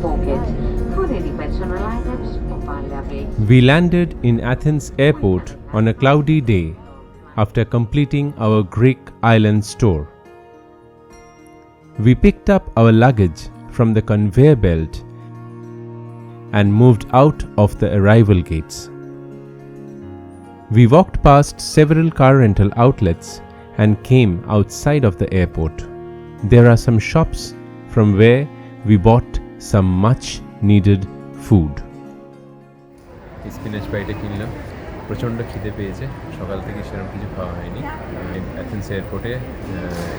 pocket for any personal items or valuables. We landed in Athens airport on a cloudy day after completing our Greek island tour. We picked up our luggage from the conveyor belt and moved out of the arrival gates. We walked past several car rental outlets and came outside of the airport. There are some shops from where we bought some much needed food. Spinach ফ্রাইটা কিনলাম, প্রচণ্ড খিদে পেয়েছে, সকাল থেকে সেরকম কিছু খাওয়া হয়নি। অ্যাথেন্স এয়ারপোর্টে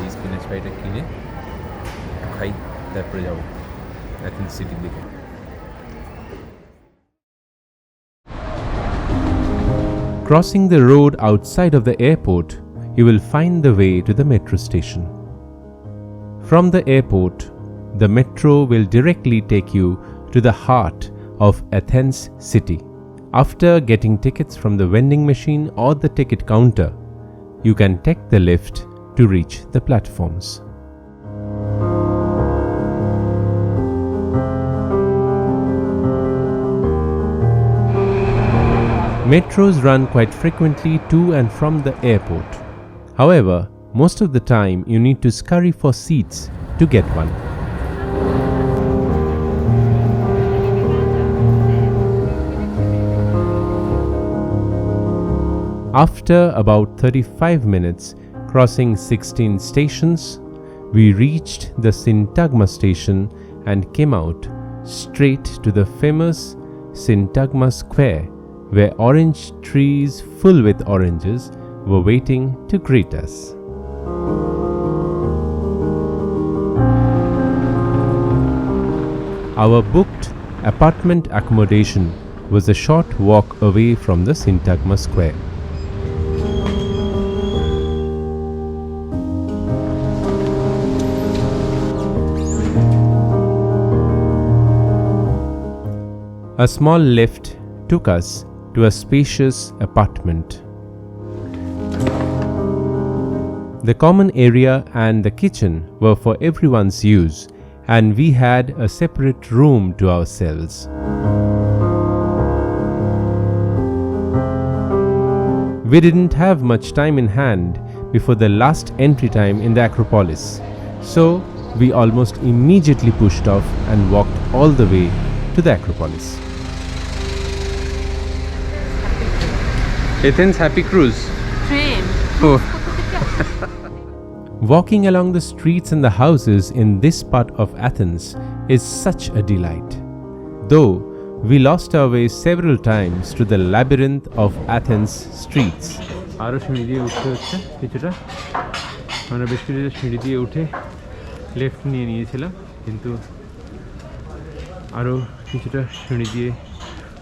এই স্পিনাচ ফ্রাইটা কিনে খাই, তারপরে যাবো অ্যাথেন্স সিটির দিকে। Crossing the road outside of the airport, you will find the way to the metro station. From the airport, the metro will directly take you to the heart of Athens city. After getting tickets from the vending machine or the ticket counter, you can take the lift to reach the platforms. Metros run quite frequently to and from the airport. However, most of the time you need to scurry for seats to get one. After about 35 minutes crossing 16 stations, we reached the Syntagma station and came out straight to the famous Syntagma Square, where orange trees full with oranges were waiting to greet us. Our booked apartment accommodation was a short walk away from the Syntagma Square. A small lift took us to a spacious apartment. The common area and the kitchen were for everyone's use, and we had a separate room to ourselves. We didn't have much time in hand before the last entry time in the Acropolis, so we almost immediately pushed off and walked all the way to the Acropolis. Athens happy cruise. Train. Oh. Walking along the streets and the houses in this part of Athens is such a delight. Though we lost our way several times to the labyrinth of Athens streets. আরও সিঁড়ি দিয়ে উঠতে হচ্ছে কিছুটা। আমরা বেশ কিছুটা সিঁড়ি দিয়ে উঠে লেফট নিয়ে নিয়েছিলাম, কিন্তু আরও কিছুটা সিঁড়ি দিয়ে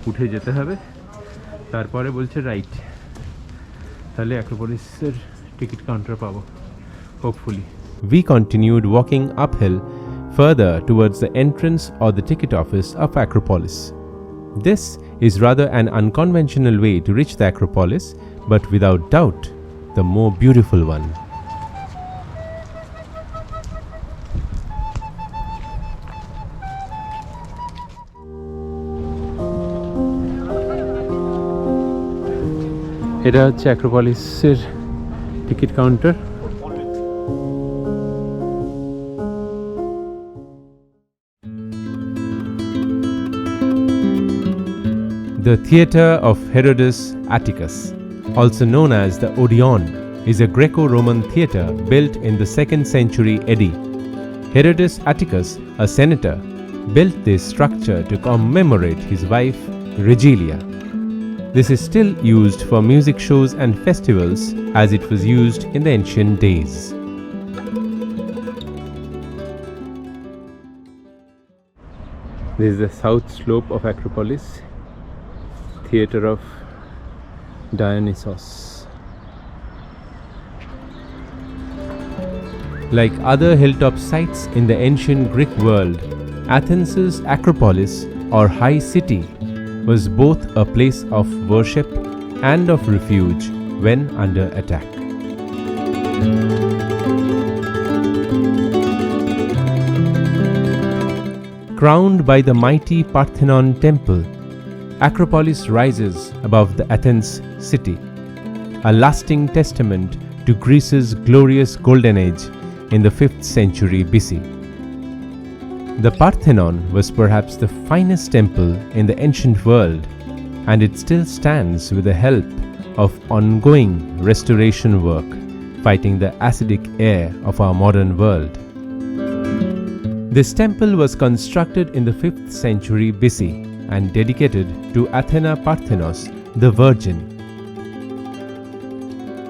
উঠে যেতে হবে, তারপরে বলছে রাইট, তাহলে অ্যাক্রোপলিসের টিকিট কাউন্টার পাবো hopefully. We continued walking uphill further towards the entrance or the ticket office of Acropolis. This is rather an unconventional way to reach the Acropolis, but without doubt the more beautiful one. এটা হচ্ছে অ্যাক্রোপলিসের ticket counter. The theatre of Herodes Atticus, also known as the Odeon, is a Greco-Roman theatre built in the 2nd century AD. Herodes Atticus, a senator, built this structure to commemorate his wife Regalia. This is still used for music shows and festivals as it was used in the ancient days. This is the south slope of Acropolis, theatre of Dionysos. Like other hilltop sites in the ancient Greek world, Athens' Acropolis or High City was both a place of worship and of refuge when under attack. Crowned by the mighty Parthenon temple, Acropolis rises above the Athens city, a lasting testament to Greece's glorious golden age in the 5th century BC. The Parthenon was perhaps the finest temple in the ancient world, and it still stands with the help of ongoing restoration work fighting the acidic air of our modern world. This temple was constructed in the 5th century BC and dedicated to Athena Parthenos, the Virgin.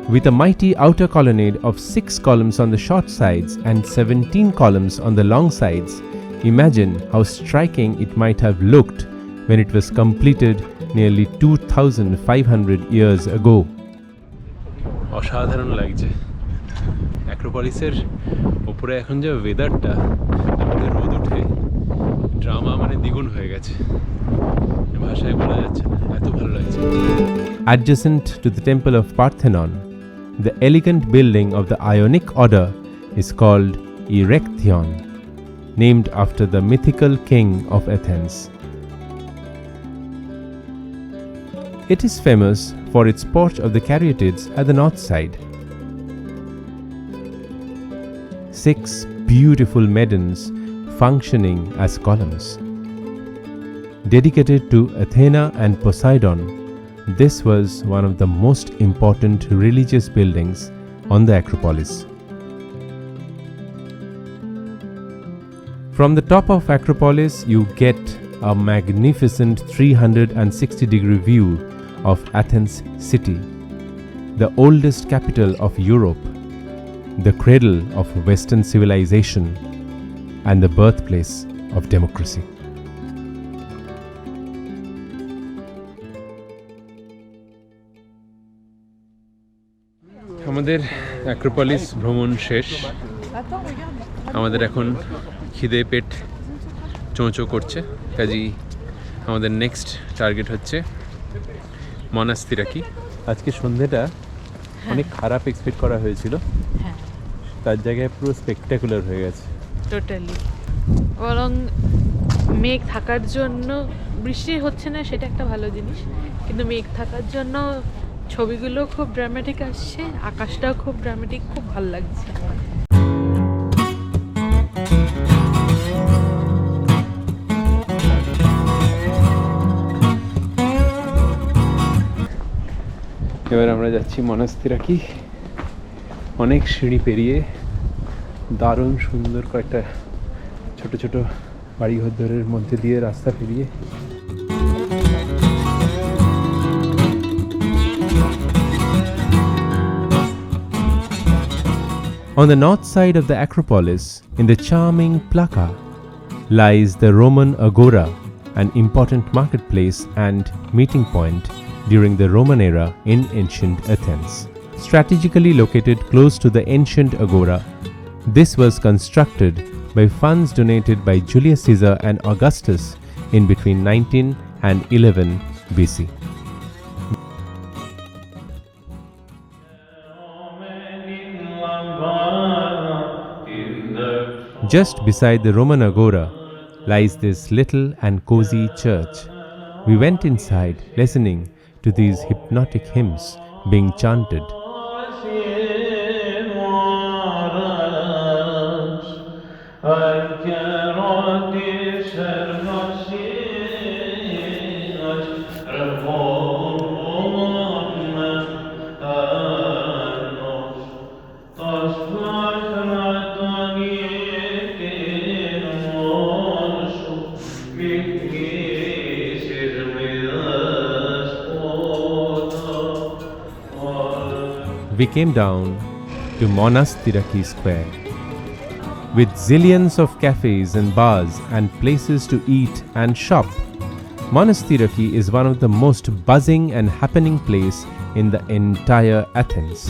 With a mighty outer colonnade of 6 columns on the short sides and 17 columns on the long sides, imagine how striking it might have looked when it was completed nearly 2,500 years ago. অসাধারণ লাগছে অ্যাক্রোপলিসের উপরে এখন যে ওয়েদারটা তারপরে রোদ উঠে drama মানে দ্বিগুণ হয়ে গেছে ভাষায় বলা যাচ্ছে না এত ভালো লাগছে Adjacent to the temple of Parthenon, the elegant building of the Ionic order is called Erechtheion, named after the mythical king of Athens. It is famous for its porch of the caryatids at the north side. 6 beautiful maidens functioning as columns. Dedicated to Athena and Poseidon, this was one of the most important religious buildings on the Acropolis. From the top of Acropolis, you get a magnificent 360-degree view of Athens city, the oldest capital of Europe, the cradle of Western civilization, and the birthplace of democracy. আমাদের Acropolis ভ্রমণ শেষ আমাদের এখন খিদে পেট চোঁচো করছে কাজেই আমাদের next target হচ্ছে মনাস্তিরাকি আজকে সন্ধ্যেটা অনেক খারাপ এক্সপেক্ট করা হয়েছিল তার জায়গায় পুরো স্পেকটাকুলার হয়ে গেছে টোটালি বরং মেঘ থাকার জন্য বৃষ্টি হচ্ছে না সেটা একটা ভালো জিনিস কিন্তু মেঘ থাকার জন্য ছবিগুলো খুব ড্রামাটিক আসছে আকাশটাও খুব ড্রামাটিক খুব ভালো লাগছে এবার আমরা যাচ্ছি মনাস্তিরাকি অনেক সিঁড়ি পেরিয়ে দারুণ সুন্দর কয়েকটা ছোট ছোট বাড়িঘরের মধ্যে দিয়ে রাস্তা পেরিয়ে On the north side of the Acropolis, in the charming Plaka, lies the Roman Agora, an important marketplace and meeting point during the Roman era in ancient Athens. Strategically located close to the ancient Agora, this was constructed by funds donated by Julius Caesar and Augustus in between 19 and 11 BC. Just beside the Roman Agora lies this little and cozy church. We went inside listening to these hypnotic hymns being chanted. We came down to Monastiraki Square. With zillions of cafes and bars and places to eat and shop, Monastiraki is one of the most buzzing and happening place in the entire Athens.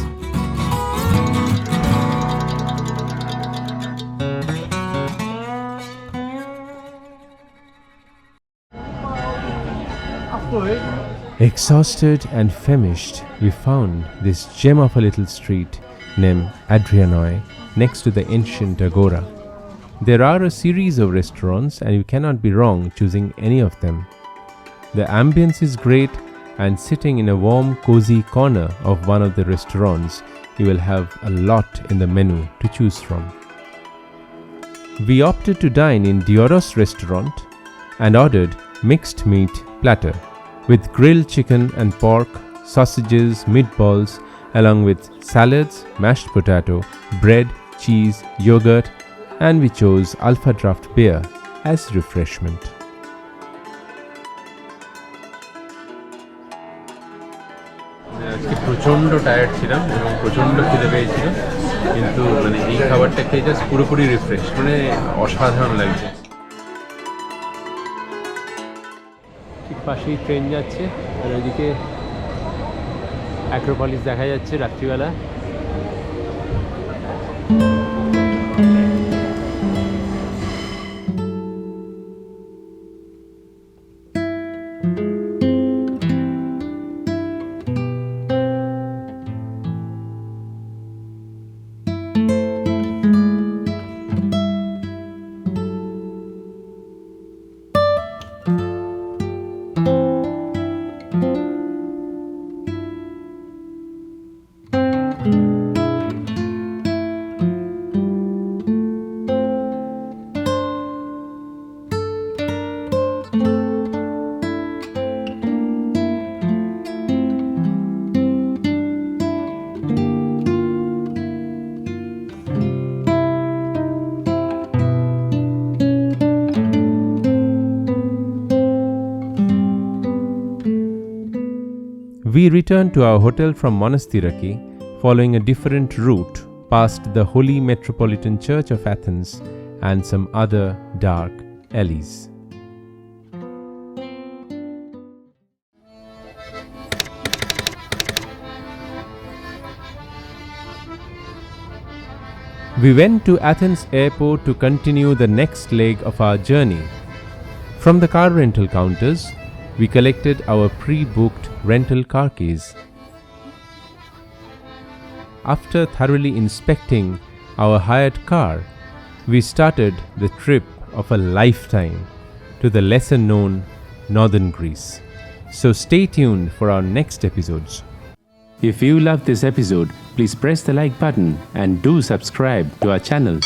Exhausted and famished, we found this gem of a little street named Adrianoi next to the ancient Agora. There are a series of restaurants and you cannot be wrong choosing any of them. The ambience is great, and sitting in a warm, cozy corner of one of the restaurants, you will have a lot in the menu to choose from. We opted to dine in Dioros restaurant and ordered mixed meat platter with grilled chicken and pork, sausages, meatballs, along with salads, mashed potato, bread, cheese, yogurt, and we chose Alpha Draft beer as refreshment. আজকে প্রচণ্ড tired ছিলাম এবং প্রচণ্ড খিদে পেয়েছিল, কিন্তু মানে এই খাবারটা খেয়ে জাস্ট পুরোপুরি রিফ্রেশ, মানে অসাধারণ লাগছে। ঠিক পাশেই ট্রেন যাচ্ছে আর ওইদিকে অ্যাক্রোপলিস দেখা যাচ্ছে রাত্রিবেলা। We returned to our hotel from Monastiraki, following a different route past the Holy Metropolitan Church of Athens and some other dark alleys. We went to Athens airport to continue the next leg of our journey. From the car rental counters, we collected our pre-booked rental car keys. After thoroughly inspecting our hired car, we started the trip of a lifetime to the lesser-known northern Greece. So stay tuned for our next episodes. If you love this episode, please press the like button and do subscribe to our channel.